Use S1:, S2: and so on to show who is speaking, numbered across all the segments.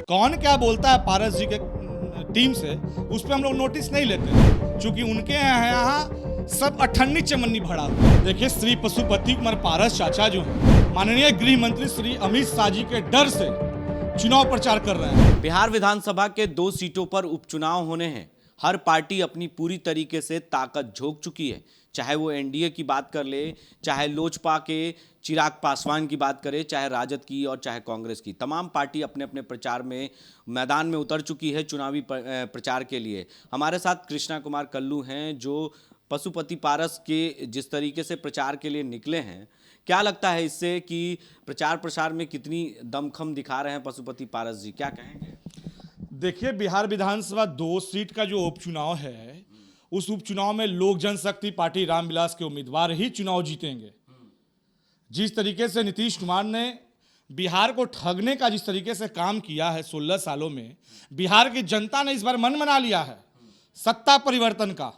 S1: कौन क्या बोलता है पारस जी के टीम से, उस पर हम लोग नोटिस नहीं लेते, क्योंकि उनके यहाँ सब अठन्नी चमन्नी भरा हुआ है। देखिए, श्री पशुपति कुमार पारस चाचा जो हैं, माननीय गृह मंत्री श्री अमित शाह जी के डर से चुनाव प्रचार कर रहे हैं।
S2: बिहार विधानसभा के 2 सीटों पर उपचुनाव होने हैं। हर पार्टी अपनी पूरी तरीके से ताकत झोंक चुकी है, चाहे वो एनडीए की बात कर ले, चाहे लोजपा के चिराग पासवान की बात करे, चाहे राजद की और चाहे कांग्रेस की। तमाम पार्टी अपने अपने प्रचार में मैदान में उतर चुकी है चुनावी प्रचार के लिए। हमारे साथ कृष्णा कुमार कल्लू हैं, जो पशुपति पारस के जिस तरीके से प्रचार के लिए निकले हैं, क्या लगता है इससे कि प्रचार प्रसार में कितनी दमखम दिखा रहे हैं पशुपति पारस जी, क्या कहेंगे?
S1: देखिए, बिहार विधानसभा 2 सीट का जो उपचुनाव है, उस उपचुनाव में लोक जनशक्ति पार्टी रामविलास के उम्मीदवार ही चुनाव जीतेंगे। जिस तरीके से नीतीश कुमार ने बिहार को ठगने का जिस तरीके से काम किया है 16 सालों में, बिहार की जनता ने इस बार मन बना लिया है सत्ता परिवर्तन का।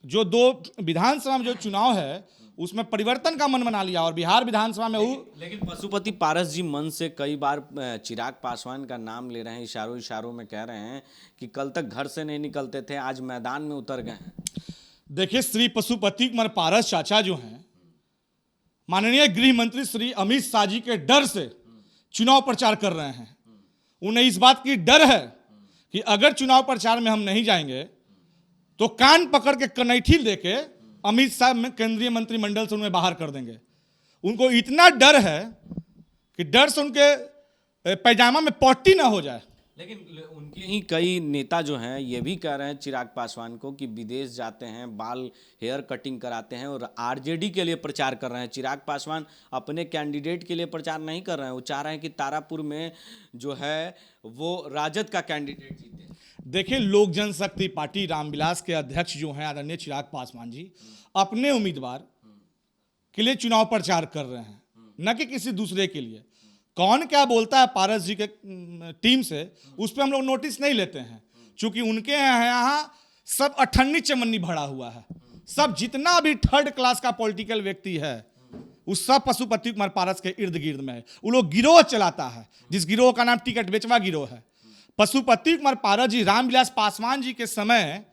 S1: जो 2 विधानसभा में जो चुनाव है, उसमें परिवर्तन का मन बना लिया और बिहार विधानसभा में
S2: लेकिन पशुपति पारस जी मन से कई बार चिराग पासवान का नाम ले रहे हैं, इशारों इशारों में कह रहे हैं कि कल तक घर से नहीं निकलते थे, आज मैदान में उतर गए हैं।
S1: देखिए, श्री पशुपति कुमार पारस चाचा जो हैं, माननीय गृह मंत्री श्री अमित शाह जी के डर से चुनाव प्रचार कर रहे हैं। उन्हें इस बात की डर है कि अगर चुनाव प्रचार में हम नहीं जाएंगे तो कान पकड़ के कनैठी देके अमित शाह में केंद्रीय मंत्रिमंडल से उन्हें बाहर कर देंगे। उनको इतना डर है कि डर से उनके पैजामा में पट्टी ना हो जाए।
S2: लेकिन उनके ही कई नेता जो हैं ये भी कह रहे हैं चिराग पासवान को कि विदेश जाते हैं, बाल हेयर कटिंग कराते हैं और आरजेडी के लिए प्रचार कर रहे हैं। चिराग पासवान अपने कैंडिडेट के लिए प्रचार नहीं कर रहे हैं, वो चाह रहे हैं कि तारापुर में जो है वो राजद का कैंडिडेट जीते।
S1: देखिए, लोक जनशक्ति पार्टी रामविलास के अध्यक्ष जो हैं आदरणीय चिराग पासवान जी, अपने उम्मीदवार के लिए चुनाव प्रचार कर रहे हैं, न कि किसी दूसरे के लिए। कौन क्या बोलता है पारस जी के टीम से, उस पर हम लोग नोटिस नहीं लेते हैं, क्योंकि उनके यहाँ सब अठन्नी चमन्नी भरा हुआ है। सब जितना भी थर्ड क्लास का पॉलिटिकल व्यक्ति है, उस सब पशुपति कुमार पारस के इर्द गिर्द में है। वो लोग गिरोह चलाता है, जिस गिरोह का नाम टिकट बेचवा गिरोह है। पशुपति कुमार पारस जी रामविलास पासवान जी के समय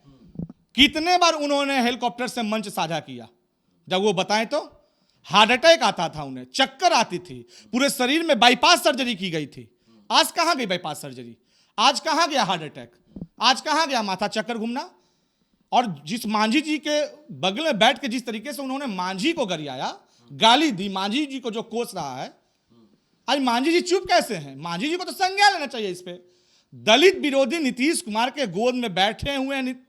S1: कितने बार उन्होंने हेलीकॉप्टर से मंच साझा किया, जब वो बताएं तो हार्ट अटैक आता था, उन्हें चक्कर आती थी, पूरे शरीर में बाईपास सर्जरी की गई थी। आज कहाँ गई बाईपास सर्जरी? आज कहाँ गया हार्ट अटैक? आज कहाँ गया माथा चक्कर घूमना? और जिस मांझी जी के बगल में बैठ के जिस तरीके से उन्होंने मांझी को गरियाया, गाली दी, मांझी जी को जो कोस रहा है, आज मांझी जी चुप कैसे हैं? मांझी जी को तो संज्ञान लेना चाहिए इस पे। दलित विरोधी नीतीश कुमार के गोद में बैठे हुए हैं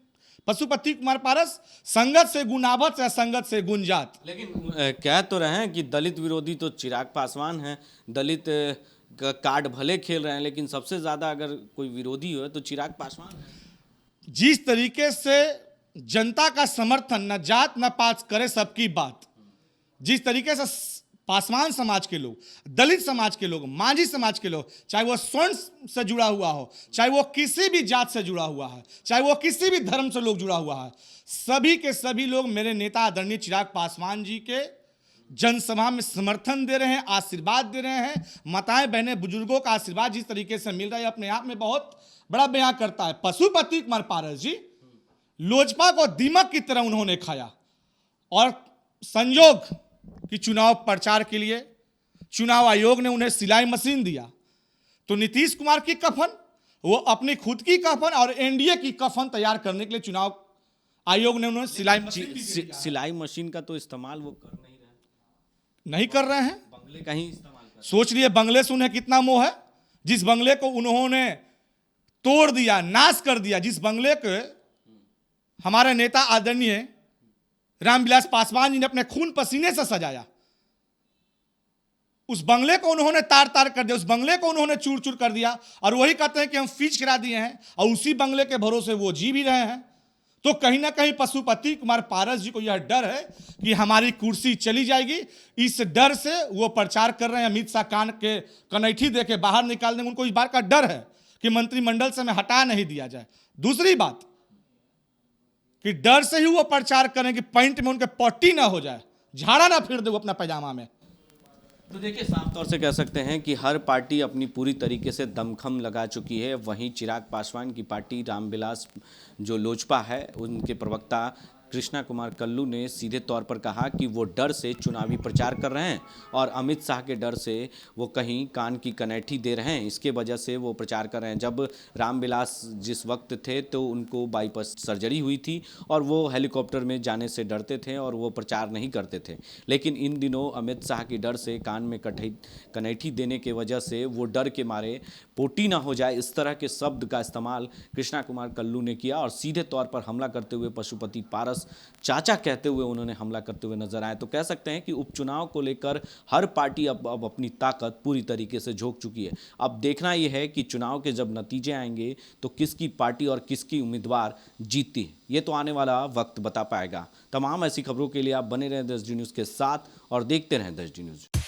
S1: पशुपति कुमार पारस, संगत से गुनावत या संगत से गुंजात।
S2: लेकिन कह तो रहे हैं कि दलित विरोधी तो चिराग पासवान हैं, दलित का कार्ड भले खेल रहे हैं, लेकिन सबसे ज्यादा अगर कोई विरोधी हो तो चिराग पासवान है।
S1: जिस तरीके से जनता का समर्थन न जात न पात करे सबकी बात, जिस तरीके से पासवान समाज के लोग, दलित समाज के लोग, मांझी समाज के लोग, चाहे वो स्वर्ण से जुड़ा हुआ हो, चाहे वो किसी भी जात से जुड़ा हुआ है, चाहे वो किसी भी धर्म से लोग जुड़ा हुआ है, सभी के सभी लोग मेरे नेता आदरणीय चिराग पासवान जी के जनसभा में समर्थन दे रहे हैं, आशीर्वाद दे रहे हैं। माताएं बहनें बुजुर्गों का आशीर्वाद जिस तरीके से मिल रहा है, अपने आप में बहुत बड़ा बयां करता है। पशुपति कुमार पारस जी लोजपा को दीमक की तरह उन्होंने खाया, और संयोग कि चुनाव प्रचार के लिए चुनाव आयोग ने उन्हें सिलाई मशीन दिया, तो नीतीश कुमार की कफन, वो अपनी खुद की कफन और एनडीए की कफन तैयार करने के लिए चुनाव आयोग ने उन्हें सिलाई मशीन
S2: सिलाई मशीन का तो इस्तेमाल वो
S1: नहीं कर रहे हैं,
S2: बंगले का ही इस्तेमाल कर।
S1: सोच लिए बंगले से उन्हें कितना मोह है, जिस बंगले को उन्होंने तोड़ दिया, नाश कर दिया, जिस बंगले को हमारे नेता आदरणीय रामविलास पासवान जी ने अपने खून पसीने से सजाया, उस बंगले को उन्होंने तार तार कर दिया, उस बंगले को उन्होंने चूर चूर कर दिया, और वही कहते हैं कि हम फीस करा दिए हैं, और उसी बंगले के भरोसे वो जी भी रहे हैं। तो कहीं ना कहीं पशुपति कुमार पारस जी को यह डर है कि हमारी कुर्सी चली जाएगी। इस डर से वो प्रचार कर रहे हैं, अमित शाह कान के कनैठी देके बाहर निकाल देंगे। उनको इस बार का डर है कि मंत्रिमंडल से हमें हटा नहीं दिया जाए। दूसरी बात कि डर से ही वो प्रचार करें कि पैंट में उनके पट्टी ना हो जाए, झाड़ा ना फिर दे वो अपना पैजामा में।
S2: तो देखिए, साफ तौर से कह सकते हैं कि हर पार्टी अपनी पूरी तरीके से दमखम लगा चुकी है। वहीं चिराग पासवान की पार्टी रामविलास जो लोजपा है, उनके प्रवक्ता कृष्णा कुमार कल्लू ने सीधे तौर पर कहा कि वो डर से चुनावी प्रचार कर रहे हैं और अमित शाह के डर से वो कहीं कान की कनैठी दे रहे हैं, इसके वजह से वो प्रचार कर रहे हैं। जब रामविलास जिस वक्त थे तो उनको बाईपास सर्जरी हुई थी और वो हेलीकॉप्टर में जाने से डरते थे और वो प्रचार नहीं करते थे। लेकिन इन दिनों अमित शाह के डर से कान में कनैठी देने के वजह से वो डर के मारे पोटी ना हो जाए, इस तरह के शब्द का इस्तेमाल कृष्णा कुमार कल्लू ने किया और सीधे तौर पर हमला करते हुए पशुपति पारस चाचा कहते हुए उन्होंने हमला करते हुए नजर आए। तो कह सकते हैं कि उपचुनाव को लेकर हर पार्टी अब अपनी ताकत पूरी तरीके से झोंक चुकी है। अब देखना यह है कि चुनाव के जब नतीजे आएंगे तो किसकी पार्टी और किसकी उम्मीदवार जीतती है, ये तो आने वाला वक्त बता पाएगा। तमाम ऐसी खबरों के लिए आप बने रहें 10D न्यूज़ के साथ और देखते रहें 10D न्यूज़।